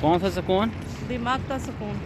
कौन सा सुकून? दिमाग का सुकून।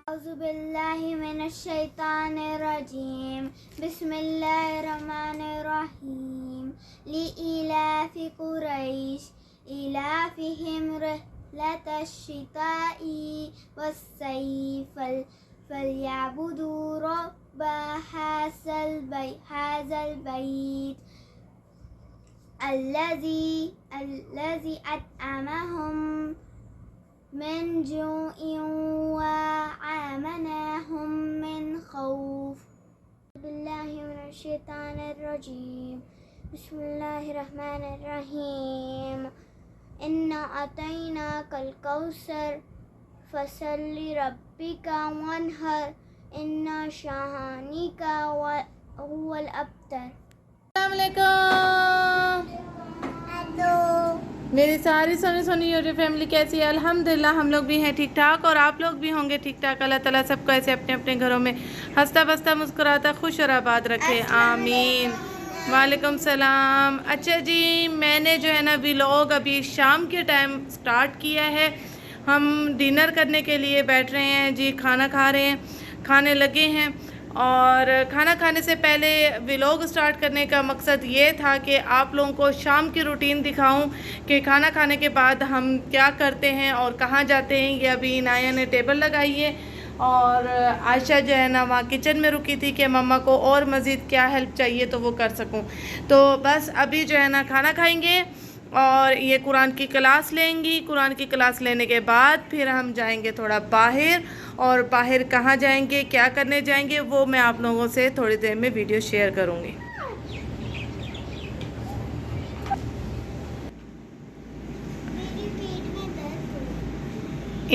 औज़ुबिल्लाहिमिनश्शैतानिर्रजीम बिस्मिल्लाहिर्रहमानिर्रहीम लिइलाफि कुरैश इलाफिहिम रिह्लतश्शिताइ वस्सैफ फलयअबुदू रब्ब हाज़ल बैत अल्लज़ी अत्अमहुम मिन जुइन व आमनाहुम मिन खौफ। बिस्मिल्लाहि मिनश शैतानिर रजीम बिस्मिल्लाहिर रहमानिर रहीम इन्ना अतैनाकल कौसर फसल्लि रब्बिका वन्हर इन्ना शानिका हुवल अब्तर। अस्सलाम वालेकुम। मेरी सारी सोनी यूट्यूब फैमिली कैसी है? अल्हम्दुलिल्लाह हम लोग भी हैं ठीक ठाक और आप लोग भी होंगे ठीक ठाक। अल्लाह ताला सबको ऐसे अपने अपने घरों में हंसता बसता मुस्कुराता खुश और आबाद रखे, आमीन। वालेकुम सलाम। अच्छा जी, मैंने जो है ना व्लॉग अभी शाम के टाइम स्टार्ट किया है। हम डिनर करने के लिए बैठ रहे हैं जी, खाना खा रहे हैं, खाने लगे हैं। और खाना खाने से पहले व्लॉग स्टार्ट करने का मकसद ये था कि आप लोगों को शाम की रूटीन दिखाऊं कि खाना खाने के बाद हम क्या करते हैं और कहाँ जाते हैं। ये अभी इनाया ने टेबल लगाई है और आयशा जो है ना वहाँ किचन में रुकी थी कि मम्मा को और मज़ीद क्या हेल्प चाहिए तो वो कर सकूं। तो बस अभी जो है ना खाना खाएंगे और ये कुरान की क्लास लेंगी। कुरान की क्लास लेने के बाद फिर हम जाएंगे थोड़ा बाहर, और बाहर कहाँ जाएंगे, क्या करने जाएंगे, वो मैं आप लोगों से थोड़ी देर में वीडियो शेयर करूँगी।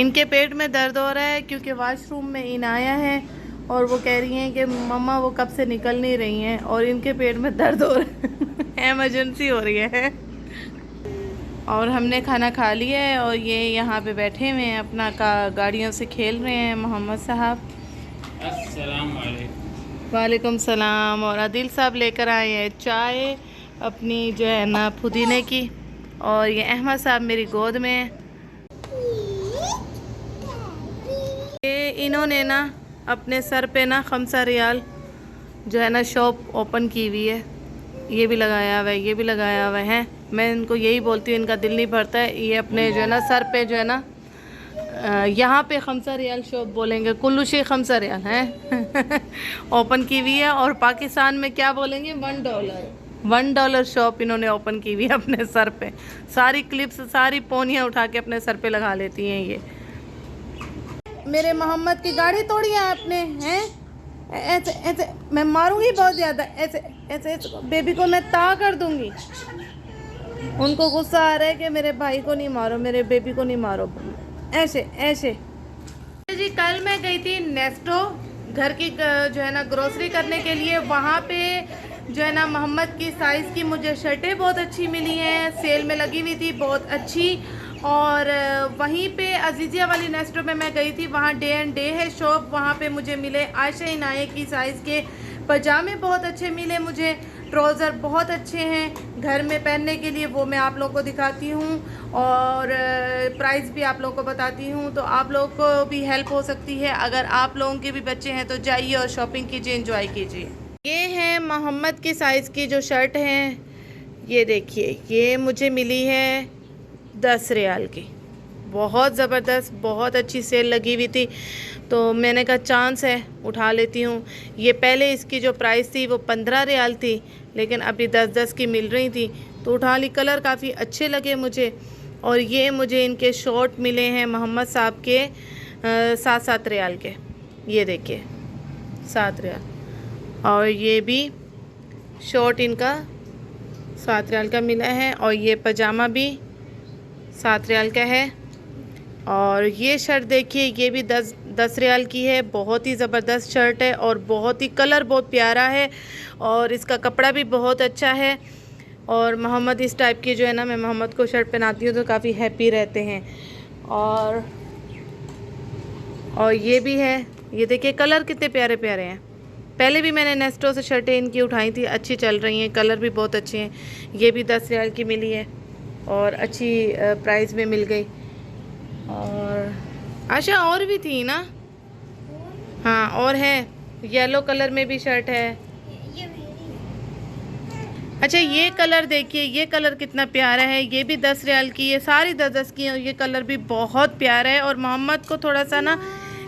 इनके पेट में दर्द हो रहा है क्योंकि वॉशरूम में इनाया है और वो कह रही हैं कि मम्मा वो कब से निकल नहीं रही हैं और इनके पेट में दर्द हो रहा है एमरजेंसी हो रही है। और हमने खाना खा लिया है और ये यहाँ पे बैठे हुए हैं अपना गाड़ियों से खेल रहे हैं मोहम्मद साहब। अस्सलाम वालेकुम। वालेकुम सलाम। और आदिल साहब लेकर आए हैं चाय अपनी जो है ना पुदीने की, और ये अहमद साहब मेरी गोद में है। ये इन्होंने ना अपने सर पे ना 5 रियाल जो है ना शॉप ओपन की हुई है, ये भी लगाया हुआ है, ये भी लगाया हुआ है। मैं इनको यही बोलती हूँ, इनका दिल नहीं भरता है। ये अपने जो है ना सर पे जो है ना यहाँ पे 5 रियाल शॉप बोलेंगे, कुल्लू शे 5 रियाल है ओपन की हुई है। और पाकिस्तान में क्या बोलेंगे, $1 शॉप इन्होंने ओपन की हुई है अपने सर पे। सारी क्लिप्स, सारी पोनियाँ उठा के अपने सर पे लगा लेती हैं ये। मेरे मोहम्मद की गाड़ी तोड़ी है आपने, हैं? ऐसे ऐसे मैं मारूंगी बहुत ज़्यादा, ऐसे ऐसे बेबी को मैं ता कर दूंगी। उनको गुस्सा आ रहा है कि मेरे भाई को नहीं मारो, मेरे बेबी को नहीं मारो, ऐसे ऐसे। जी कल मैं गई थी नेस्टो घर की जो है ना ग्रोसरी करने के लिए। वहाँ पे जो है ना मोहम्मद की साइज़ की मुझे शर्टें बहुत अच्छी मिली हैं, सेल में लगी हुई थी बहुत अच्छी। और वहीं पे अजीज़िया वाली नेस्टो में मैं गई थी, वहाँ डे एंड डे है शॉप, वहाँ पे मुझे मिले आयशा इनाया की साइज़ के पजामे बहुत अच्छे मिले मुझे। ट्राउज़र बहुत अच्छे हैं घर में पहनने के लिए, वो मैं आप लोगों को दिखाती हूँ और प्राइस भी आप लोगों को बताती हूँ, तो आप लोगों को भी हेल्प हो सकती है। अगर आप लोगों के भी बच्चे हैं तो जाइए और शॉपिंग कीजिए, एंजॉय कीजिए। ये है मोहम्मद की साइज़ की जो शर्ट हैं, ये देखिए, ये मुझे मिली है 10 रियाल की। बहुत ज़बरदस्त, बहुत अच्छी सेल लगी हुई थी, तो मैंने कहा चांस है उठा लेती हूँ। ये पहले इसकी जो प्राइस थी वो 15 रियाल थी, लेकिन अभी 10-10 की मिल रही थी तो उठा ली। कलर काफ़ी अच्छे लगे मुझे। और ये मुझे इनके शॉर्ट मिले हैं मोहम्मद साहब के 7-7 रियाल के, ये देखिए 7 रियाल। और ये भी शॉर्ट इनका 7 रियाल का मिला है। और ये पजामा भी 7 रियाल का है। और ये शर्ट देखिए, ये भी 10 रियाल की है। बहुत ही ज़बरदस्त शर्ट है और बहुत ही कलर बहुत प्यारा है और इसका कपड़ा भी बहुत अच्छा है। और मोहम्मद इस टाइप की जो है ना, मैं मोहम्मद को शर्ट पहनाती हूँ तो काफ़ी हैप्पी रहते हैं। और ये भी है, ये देखिए कलर कितने प्यारे प्यारे हैं। पहले भी मैंने नेस्टो से शर्टें इनकी उठाई थी, अच्छी चल रही हैं, कलर भी बहुत अच्छे हैं। ये भी 10 रियाल की मिली है और अच्छी प्राइस में मिल गई। और आशा और भी थी ना? हाँ और है, येलो कलर में भी शर्ट है। अच्छा ये कलर देखिए, ये कलर कितना प्यारा है। ये भी 10 रियाल की है, सारी 10 की है। ये कलर भी बहुत प्यारा है। और मोहम्मद को थोड़ा सा ना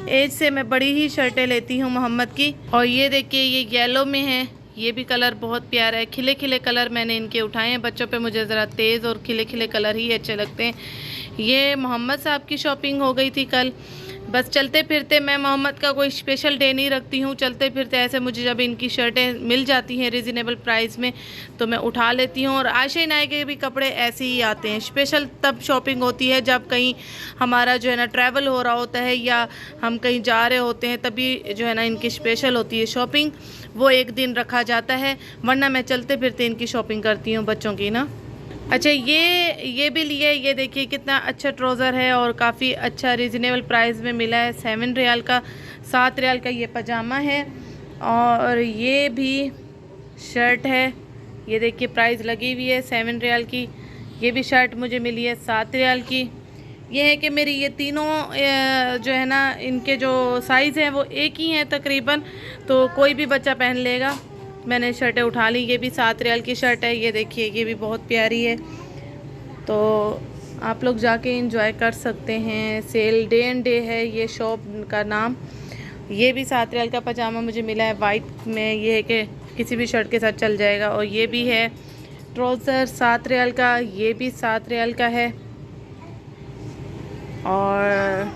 एज से मैं बड़ी ही शर्टें लेती हूँ मोहम्मद की। और ये देखिए ये येलो में है, ये भी कलर बहुत प्यारा है। खिले खिले कलर मैंने इनके उठाए हैं। बच्चों पे मुझे ज़रा तेज़ और खिले खिले कलर ही अच्छे लगते हैं। ये मोहम्मद साहब की शॉपिंग हो गई थी कल। बस चलते फिरते, मैं मोहम्मद का कोई स्पेशल डे नहीं रखती हूँ, चलते फिरते ऐसे मुझे जब इनकी शर्टें मिल जाती हैं रिजनेबल प्राइस में तो मैं उठा लेती हूँ। और आशा नाय के भी कपड़े ऐसे ही आते हैं। स्पेशल तब शॉपिंग होती है जब कहीं हमारा जो है ना ट्रैवल हो रहा होता है या हम कहीं जा रहे होते हैं, तभी जो है ना इनकी स्पेशल होती है शॉपिंग। वो एक दिन रखा जाता है, वरना मैं चलते फिरते इनकी शॉपिंग करती हूँ बच्चों की ना। अच्छा ये भी लिए, ये देखिए कितना अच्छा ट्राउज़र है और काफ़ी अच्छा रिजनेबल प्राइस में मिला है। 7 रियाल का, 7 रियाल का ये पजामा है। और ये भी शर्ट है, ये देखिए प्राइस लगी हुई है 7 रियाल की। ये भी शर्ट मुझे मिली है 7 रियाल की। ये है कि मेरी ये तीनों जो है ना, इनके जो साइज़ हैं वो एक ही हैं तकरीबन, तो कोई भी बच्चा पहन लेगा। मैंने शर्टें उठा ली। ये भी 7 रियाल की शर्ट है, ये देखिए ये भी बहुत प्यारी है। तो आप लोग जाके एंजॉय कर सकते हैं। सेल डे एंड डे है ये शॉप का नाम। ये भी 7 रियाल का पजामा मुझे मिला है वाइट में। ये है कि किसी भी शर्ट के साथ चल जाएगा। और ये भी है ट्राउज़र 7 रियाल का, ये भी 7 रियाल का है। और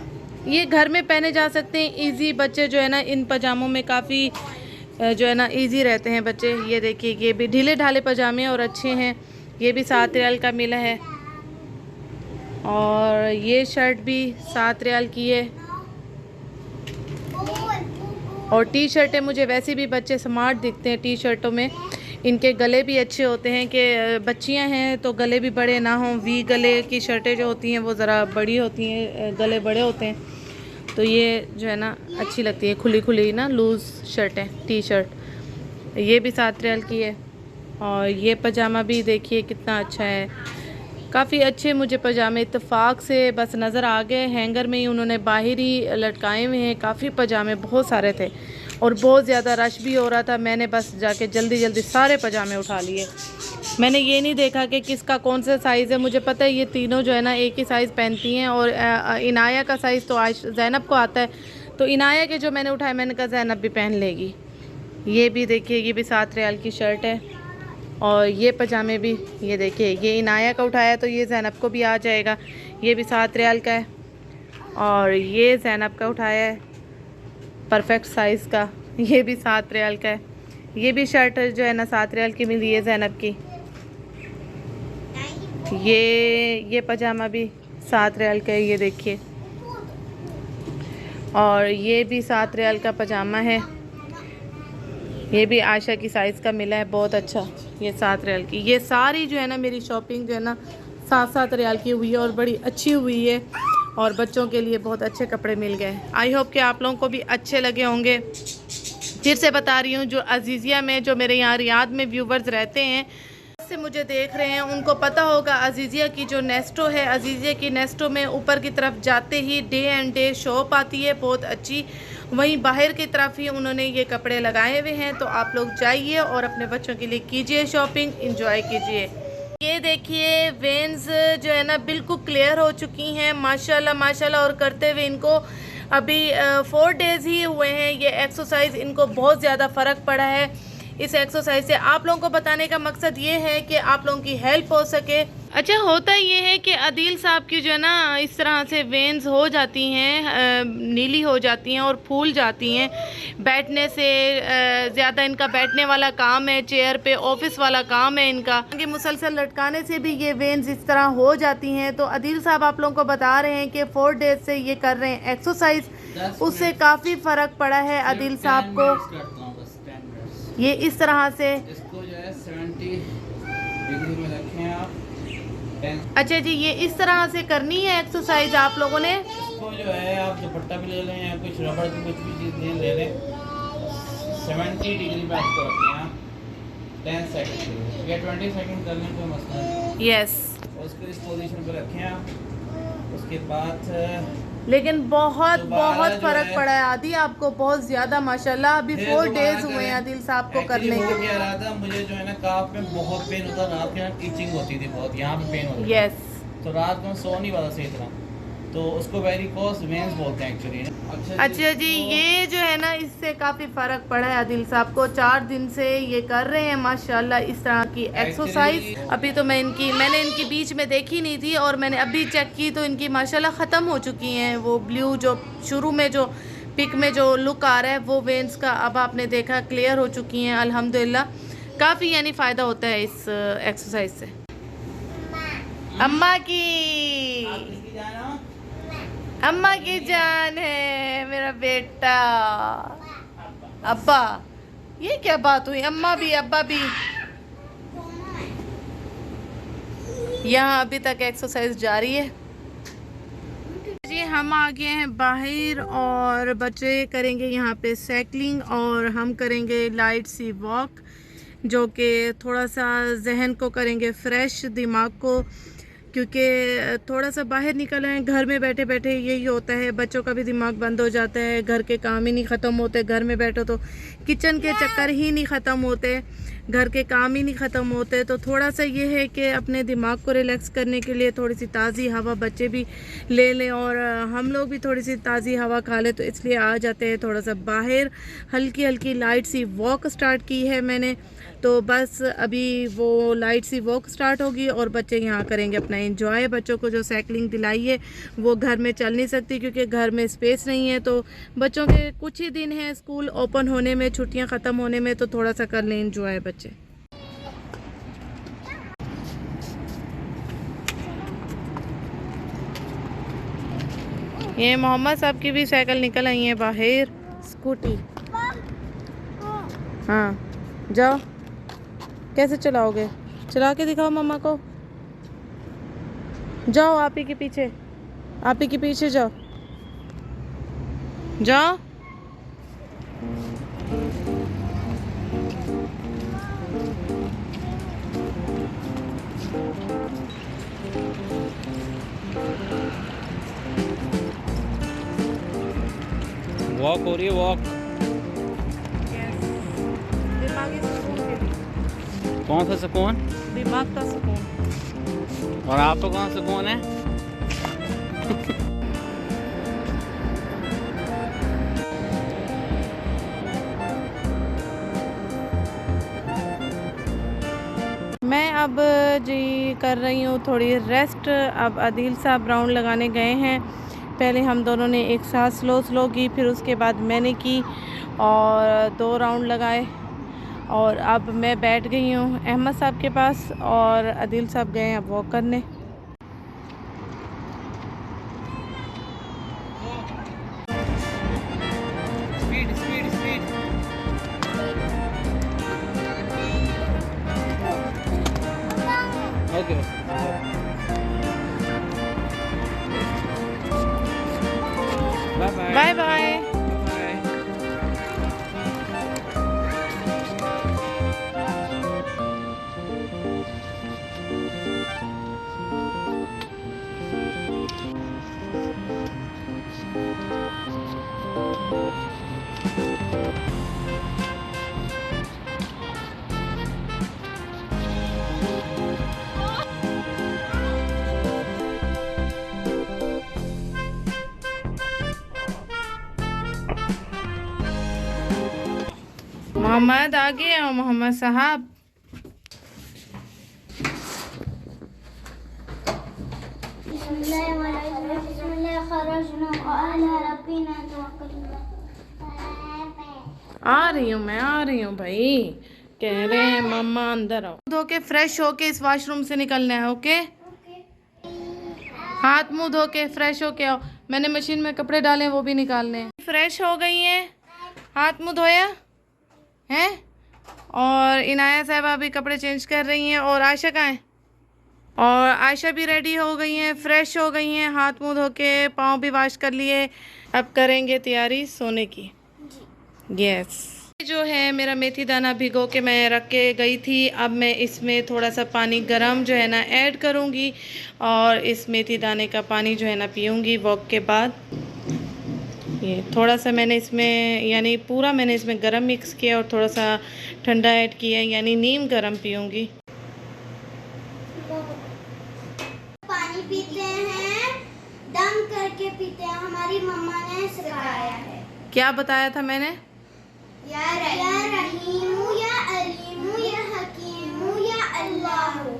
ये घर में पहने जा सकते हैं इजी। बच्चे जो है ना इन पजामों में काफ़ी जो है ना इजी रहते हैं बच्चे। ये देखिए ये भी ढीले ढाले पजामे और अच्छे हैं। ये भी 7 रियाल का मिला है। और ये शर्ट भी 7 रियाल की है। और टी शर्टें, मुझे वैसे भी बच्चे स्मार्ट दिखते हैं टी शर्टों में। इनके गले भी अच्छे होते हैं कि बच्चियां हैं तो गले भी बड़े ना हों। वी गले की शर्टें जो होती हैं वो ज़रा बड़ी होती हैं, गले बड़े होते हैं, तो ये जो है ना अच्छी लगती है, खुली खुली ना लूज़ शर्टें, टी शर्ट। ये भी 7 रियाल की है। और ये पजामा भी देखिए कितना अच्छा है। काफ़ी अच्छे मुझे पजामे इत्तेफाक से बस नज़र आ गए, हैंगर में ही उन्होंने बाहर ही लटकाए हुए हैं। काफ़ी पजामे बहुत सारे थे और बहुत ज़्यादा रश भी हो रहा था। मैंने बस जाके जल्दी जल्दी सारे पजामे उठा लिए। मैंने ये नहीं देखा कि किसका कौन सा साइज़ है। मुझे पता है ये तीनों जो है ना एक ही साइज़ पहनती हैं। और इनाया का साइज़ तो आज ज़ैनब को आता है, तो इनाया के जो मैंने उठाए मैंने कहा ज़ैनब भी पहन लेगी। ये भी देखिए ये भी 7 रियाल की शर्ट है। और ये पजामे भी ये देखिए, ये इनाया का उठाया तो ये ज़ैनब को भी आ जाएगा। ये भी 7 रियाल का है। और ये ज़ैनब का उठाया है परफेक्ट साइज़ का, ये भी 7 रियाल का है। ये भी शर्ट जो है ना 7 रियाल की मिली है ज़ैनब की। ये पजामा भी 7 रियाल का है, ये देखिए। और ये भी 7 रियाल का पजामा है। ये भी आयशा की साइज़ का मिला है, बहुत अच्छा। ये 7 रियाल की। ये सारी जो है ना मेरी शॉपिंग जो है ना 7-7 रियाल की हुई है और बड़ी अच्छी हुई है। और बच्चों के लिए बहुत अच्छे कपड़े मिल गए। आई होप कि आप लोगों को भी अच्छे लगे होंगे। फिर से बता रही हूँ, जो अजीज़िया में, जो मेरे यहाँ रियाद में व्यूवर्स रहते हैं, से मुझे देख रहे हैं, उनको पता होगा अजीज़िया की जो नेस्टो है, अजीज़िया की नेस्टो में ऊपर की तरफ जाते ही डे एंड डे शॉप आती है बहुत अच्छी। वहीं बाहर की तरफ ही उन्होंने ये कपड़े लगाए हुए हैं। तो आप लोग जाइए और अपने बच्चों के लिए कीजिए शॉपिंग, इंजॉय कीजिए। ये देखिए वेन्स जो है ना बिल्कुल क्लियर हो चुकी हैं माशाल्लाह माशाल्लाह। और करते हुए इनको अभी 4 डेज़ ही हुए हैं। ये एक्सरसाइज इनको बहुत ज़्यादा फ़र्क पड़ा है। इस एक्सरसाइज से आप लोगों को बताने का मकसद ये है कि आप लोगों की हेल्प हो सके। अच्छा, होता ये है कि अदील साहब की जो है ना इस तरह से वेन्स हो जाती हैं, नीली हो जाती हैं और फूल जाती हैं बैठने से। ज़्यादा इनका बैठने वाला काम है, चेयर पे ऑफिस वाला काम है इनका, कि मुसलसल लटकाने से भी ये वेन्स इस तरह हो जाती हैं। तो अदील साहब आप लोगों को बता रहे हैं कि 4 डेज से ये कर रहे हैं एक्सरसाइज, उससे काफ़ी फ़र्क पड़ा है अदील साहब को। ये इस तरह से इसको जो है 70 डिग्री में रखें आप। अच्छा जी, ये इस तरह से करनी है एक्सरसाइज आप लोगों ने। इसको जो है आप दुपट्टा भी ले लें या कुछ रबड़ की कुछ भी चीज़ ले लें। 70 डिग्री पे आपको रखें आप 10 सेकंड या 20 सेकंड कर लें, कोई मसला नहीं। यस, उसको इस पोजीशन पे रखें आप। उसके बाद लेकिन बहुत दोबारा जो फर्क है- पड़ा है आदि आपको, बहुत ज्यादा माशाल्लाह। अभी 4 डेज हुए हैं आदिल साहब को करने एक्चुअली के। हो क्या रहा था, मुझे जो है ना काफ में बहुत पेन होता, रात के ना टीचिंग होती थी बहुत, यहाँ पे पेन होता था। यस, तो रात को मैं सो नहीं पाता सही तरह, तो उसको वेरिकोस वेन्स बोलते हैं एक्चुअली। अच्छा जी, ये जो है ना इससे काफ़ी फ़र्क पड़ा है आदिल साहब को। 4 दिन से ये कर रहे हैं माशाल्लाह इस तरह की एक्सरसाइज। अभी तो मैंने इनकी बीच में देखी नहीं थी और मैंने अभी चेक की तो इनकी माशाल्लाह ख़त्म हो चुकी हैं। वो ब्लू जो शुरू में जो पिक में जो लुक आ रहा है वो वेन्स का अब आपने देखा क्लियर हो चुकी हैं अल्हम्दुलिल्लाह। काफ़ी यानी फ़ायदा होता है इस एक्सरसाइज से। अम्मा की अम्मा की जान है मेरा बेटा। अब्बा, ये क्या बात हुई? अम्मा भी अब्बा भी। यहाँ अभी तक एक्सरसाइज जारी है जी। हम आ गए हैं बाहर और बच्चे करेंगे यहाँ पे साइकिलिंग और हम करेंगे लाइट सी वॉक, जो कि थोड़ा सा जहन को करेंगे फ्रेश, दिमाग को, क्योंकि थोड़ा सा बाहर निकल आए। घर में बैठे बैठे यही होता है, बच्चों का भी दिमाग बंद हो जाता है, घर के काम ही नहीं ख़त्म होते। घर में बैठो तो किचन के चक्कर ही नहीं ख़त्म होते, घर के काम ही नहीं ख़त्म होते। तो थोड़ा सा ये है कि अपने दिमाग को रिलैक्स करने के लिए थोड़ी सी ताज़ी हवा बच्चे भी ले लें और हम लोग भी थोड़ी सी ताज़ी हवा खा लें। तो इसलिए आ जाते हैं थोड़ा सा बाहर। हल्की हल्की लाइट सी वॉक स्टार्ट की है मैंने, तो बस अभी वो लाइट सी वॉक स्टार्ट होगी और बच्चे यहाँ करेंगे अपना एंजॉय। बच्चों को जो साइकिलिंग दिलाई है वो घर में चल नहीं सकती क्योंकि घर में स्पेस नहीं है। तो बच्चों के कुछ ही दिन हैं स्कूल ओपन होने में, छुट्टियाँ ख़त्म होने में, तो थोड़ा सा कर लें एंजॉय बच्चे। ये मोहम्मद साहब की भी साइकिल निकल आई है बाहर, स्कूटी। हाँ, जाओ। कैसे चलाओगे? चला के दिखाओ मम्मा को। जाओ, आप ही के पीछे, आप ही के पीछे जाओ, जाओ। वॉक हो रही है, वॉक। दिमागी सुकून के लिए। कौन सा सुकून? दिमाग का सुकून। और आपको कौन सा सुकून है? मैं अब जी कर रही हूँ थोड़ी रेस्ट। अब अदील साहब राउंड लगाने गए हैं। पहले हम दोनों ने एक साथ स्लो की, फिर उसके बाद मैंने की और 2 राउंड लगाए और अब मैं बैठ गई हूँ अहमद साहब के पास और अदील साहब गए हैं अब वॉक करने। Speed speed speed. Okay, bye bye bye bye. Mohammed आ गए हो मोहम्मद साहब। आ रही हूँ मैं, आ रही हूँ भाई। कह रहे हैं मम्मा अंदर आओ। धो के फ्रेश होके इस वॉशरूम से निकलना है, ओके? हाथ मुंह धो के फ्रेश होके आओ। मैंने मशीन में कपड़े डाले हैं, वो भी निकालने हैं। फ्रेश हो गई हैं, हाथ मुंह धोया हैं, और इनाया साहबा भी कपड़े चेंज कर रही हैं। और आयशा कहाँ है? और आयशा भी रेडी हो गई हैं, फ्रेश हो गई हैं, हाथ मुंह धो के पाँव भी वॉश कर लिए। अब करेंगे तैयारी सोने की। यस, जो है मेरा मेथी दाना भिगो के मैं रख के गई थी। अब मैं इसमें थोड़ा सा पानी गरम जो है ना ऐड करूँगी, और इस मेथी दाने का पानी जो है ना पीऊँगी वॉक के बाद। ये थोड़ा सा मैंने इसमें, यानी पूरा मैंने इसमें गरम मिक्स किया और थोड़ा सा ठंडा ऐड किया, यानी नीम गरम पीऊँगी। पानी पीते हैं, दम करके पीते हैं, हमारी मम्मा ने सिखाया है। क्या बताया था मैंने? या रहीमू या अलीमू या हकीमू या अल्लाहू।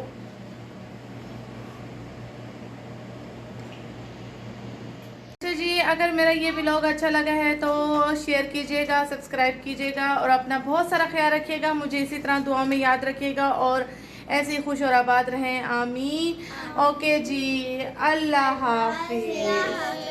अच्छा जी, अगर मेरा ये व्लॉग अच्छा लगा है तो शेयर कीजिएगा, सब्सक्राइब कीजिएगा, और अपना बहुत सारा ख्याल रखिएगा। मुझे इसी तरह दुआ में याद रखिएगा, और ऐसे ही खुश और आबाद रहें। आमीन। ओके जी, अल्लाह हाफिज़।